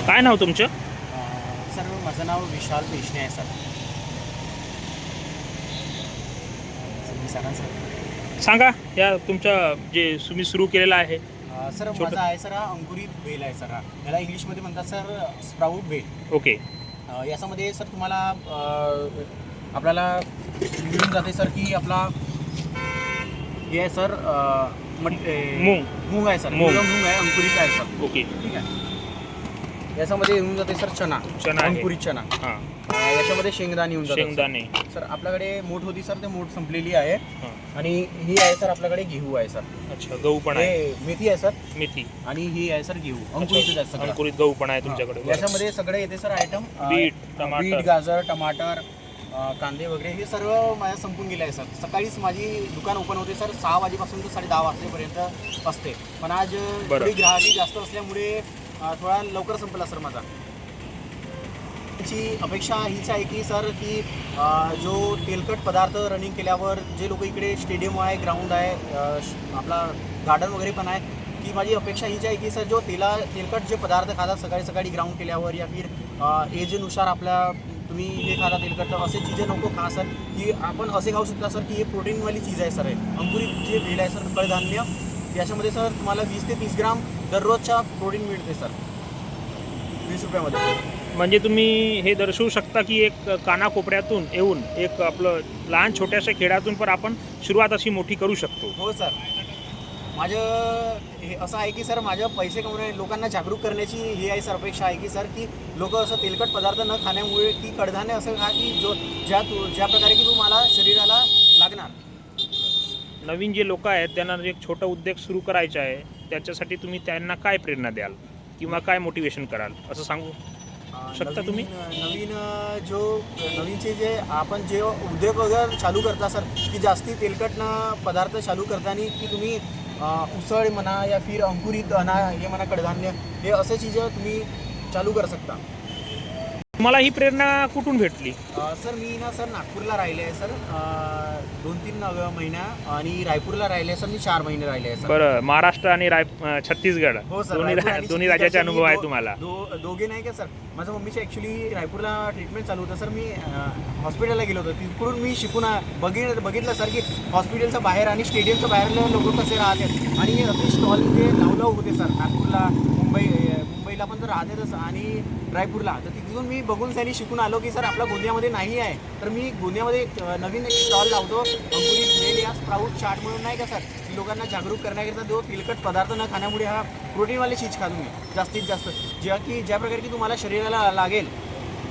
काय नाव तुमचं? सर माझं नाव विशाल पेशणे आहे सर. मी सर सांगा या तुमच्या जे तुम्ही सुरू केलेलं आहे. सर माझा आहे सर हा अंकुरित भेल आहे सर. याला इंग्लिशमध्ये म्हणतात सर स्प्राऊट भेल. ओके. याच्यामध्ये सर तुम्हाला आपल्याला मिळून जाते सर की आपला हे आहे सर मूग आहे सर. मूग आहे, अंकुरित आहे सर. ओके ठीक आहे. याच्यामध्ये येऊन जाते सर चना अंकुरित चना. याच्यामध्ये शेंगदाणे येऊन जाते. शेंगदाणे सर आपल्याकडे मोठ होती सर, ते मोठ संपलेली आहे. आणि ही आहे सर आपल्याकडे गेहू आहे सर. अच्छा, गहू पण आहे. मेथी आहे सर. मेथी. आणि ही आहे सर गेहू अंकुरित. अंकुरित गहू पण आहे तुमच्याकडे. याच्यामध्ये सगळे येते सर आयटम. बीट, गाजर, टमाटर, कांदे वगैरे हे सर्व माझ्या संपून गेले आहे सर. सकाळीच माझी दुकान ओपन होते सर 6 वाजेपासून तर 10:30 वाजेपर्यंत असते. पण आज थोडी ग्राहकी जास्त असल्यामुळे थोडा लवकर संपला सर माझा. ची अपेक्षा हीच आहे की सर की जो तेलकट पदार्थ रनिंग केल्यावर जे लोक इकडे स्टेडियम आहे, ग्राउंड आहे, आपला गार्डन वगैरे पण आहे, की माझी अपेक्षा हीच आहे की सर जो तेलकट जे पदार्थ खातात सकाळी सकाळी ग्राउंड केल्यावर या फिर एजनुसार आपल्या तुम्ही हे खाता तेलकट, तर असे चीजे नको खा सर. की आपण असे खाऊ शकता सर की हे प्रोटीनवाली चीज आहे सर. हे अंकुरित जे भेल आहे सर कडधान्य, याच्यामध्ये सर तुम्हाला 20 ते 30 ग्राम दररोजच्या प्रोटीन मिळते सर 20 रुपयामध्ये. म्हणजे तुम्ही हे दर्शवू शकता की एक कानाकोपऱ्यातून येऊन एक आपलं लहान छोट्याशा खेड्यातून पण आपण सुरुवात अशी मोठी करू शकतो. हो सर. माझं हे असं आहे की सर माझ्या पैसे कमवणे लोकांना जागरूक करण्याची ही आहे सर अपेक्षा आहे की सर की लोक असं तेलकट पदार्थ न खाण्यामुळे की कडधान्य असं खा की ज्या प्रकारे की तुम्हाला शरीराला लागणार. नवीन जे लोक आहेत त्यांना एक छोटा उद्योग सुरू करायचा आहे, त्याच्यासाठी तुम्ही त्यांना काय प्रेरणा द्याल किंवा काय मोटिवेशन कराल असं सांगू शकता तुम्ही? नवीनचे जे आपण जे उद्योग वगैरे चालू करता सर की जास्ती तेलकट पदार्थ चालू करताना की तुम्ही उसळ म्हणा या फिर अंकुरित हे म्हणा कडधान्य हे असे चीज़ं तुम्ही चालू करू शकता. तुम्हाला ही प्रेरणा कुठून भेटली? सर मी ना सर नागपूरला राहिले आहे सर 2-3 महिना आणि रायपूरला राहिले आहे सर मी 4 महिने राहिले आहे सर. बरं, महाराष्ट्र आणि छत्तीसगड. हो सर, दोन्ही राज्याचे अनुभव आहे तुम्हाला. दोघे नाही का सर. माझ्या मम्मीचे ॲक्च्युली रायपूरला ट्रीटमेंट चालू होतं सर. मी हॉस्पिटलला गेलो होतो, तिकडून मी शिकून बघितलं सर की हॉस्पिटलच्या बाहेर आणि स्टेडियमच्या बाहेर लोक कसे राहतात. आणि असे स्टॉल जे लावलं होते सर नागपूरला, मुंबईला पण तर राहतातच आणि रायपूरला. तर तिथून मी बघून त्यांनी शिकून आलो की सर आपला गोंदियामध्ये नाही आहे, तर मी गोंदियामध्ये नवीन एक स्टॉल लावतो अंकुरित भेल या स्प्राऊट चाट म्हणून नाही का सर. की लोकांना जागरूक करण्याकरिता जो तेलकट पदार्थ न खाण्यामुळे हा प्रोटीनवाले चीज खा तुम्ही जास्तीत जास्त, ज्या प्रकारे की तुम्हाला शरीराला लागेल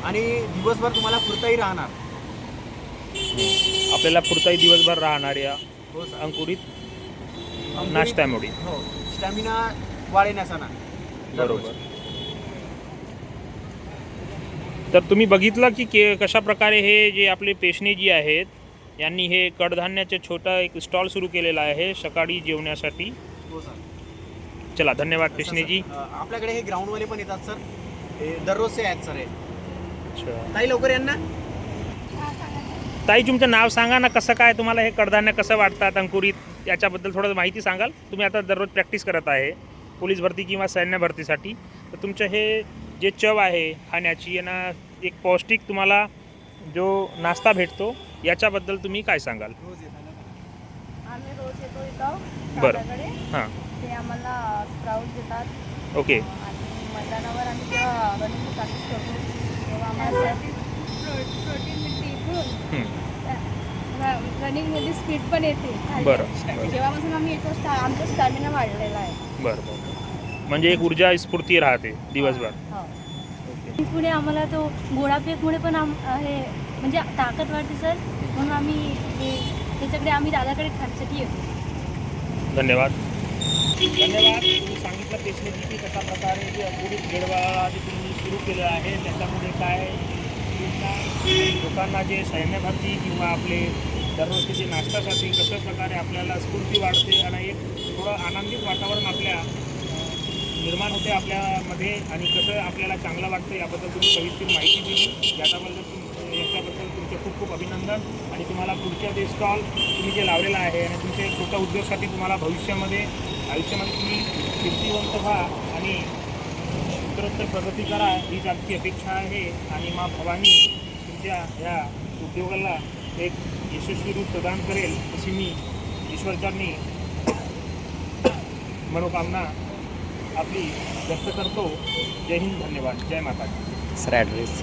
आणि दिवसभर तुम्हाला फुरताही राहणार. आपल्याला फुरताही दिवसभर राहणार या हो सर अंकुरित नाश्त्यामुळे. हो, स्टॅमिना वाढण्याचा ना. बरोबर. तर तुम्ही बघितलं की कशा प्रकारे हे जे आपले पेशणे जी आहेत यांनी हे कडधान्याचे छोटा एक स्टॉल सुरू केलेला आहे सकाळी जेवण्यासाठी. हो सर. चला, धन्यवाद पेशणेजी. आपल्याकडे हे ग्राउंडवाले पण येतात सर, हे दररोजचे आहेत सर. हे अच्छा ताई लवकर यांना. ताई तुमचं नाव सांगा ना, कसं काय तुम्हाला हे कडधान्य कसं वाटतात अंकुरित याच्याबद्दल थोडं माहिती सांगाल? तुम्ही आता दररोज प्रॅक्टिस करत आहे पोलीस भरती किंवा सैन्य भरतीसाठी, तर तुमचं हे जे चव आहे खाण्याची यांना एक पौष्टिक तुम्हाला जो नाश्ता भेटतो याच्याबद्दल तुम्ही काय सांगाल? आम्ही रोज येतो इथं. बरं. हां, ते आम्हाला स्प्राऊट देतात. ओके. आणि मैदानावर आम्ही जेव्हा रनिंग प्रॅक्टिस करतो तेव्हा आम्हाला प्रोटीन मिळते इथून. रनिंगमध्ये स्पीड पण येते. बरं. जेव्हापासून आम्ही येतो आमचा स्टॅमिना वाढलेला आहे. बरं. म्हणजे एक ऊर्जा स्फूर्ती राहते दिवसभर. पुढे आम्हाला तो गोळाफेकमुळे पण हे म्हणजे ताकद वाढते सर, म्हणून आम्ही त्याच्याकडे आम्ही दादाकडे खाण्यासाठी येतो. धन्यवाद. तुम्ही सांगितलं पेशणेजी की कशा प्रकारे जे अंकुरित भेळवा जे तुम्ही सुरू केलं आहे त्याच्यामुळे काय लोकांना जे सैन्य भरती किंवा आपले दररोजचे जे नाश्त्यासाठी कशा प्रकारे आपल्याला स्फूर्ती वाढते आणि एक थोडं आनंदित वातावरण आपल्या निर्माण होते आपल्यामध्ये आणि कसं आपल्याला चांगलं वाटतं याबद्दल तुम्ही सविस्तर माहिती दिली. याच्याबद्दल तुमचे खूप खूप अभिनंदन. आणि तुम्हाला पुढच्या जे स्टॉल तुम्ही जे लावलेला आहे आणि तुमचे छोट्या उद्योगासाठी तुम्हाला आयुष्यामध्ये तुम्ही कीर्तिवंत व्हा आणि उत्तरोत्तर प्रगती करा हीच आमची अपेक्षा आहे. आणि माँ भवानी तुमच्या ह्या उद्योगाला एक यशस्वी रूप प्रदान करेल अशी मी ईश्वरचरणी मनोकामना आपली व्यक्त करतो. जय हिंद, धन्यवाद, जय माता. Sir address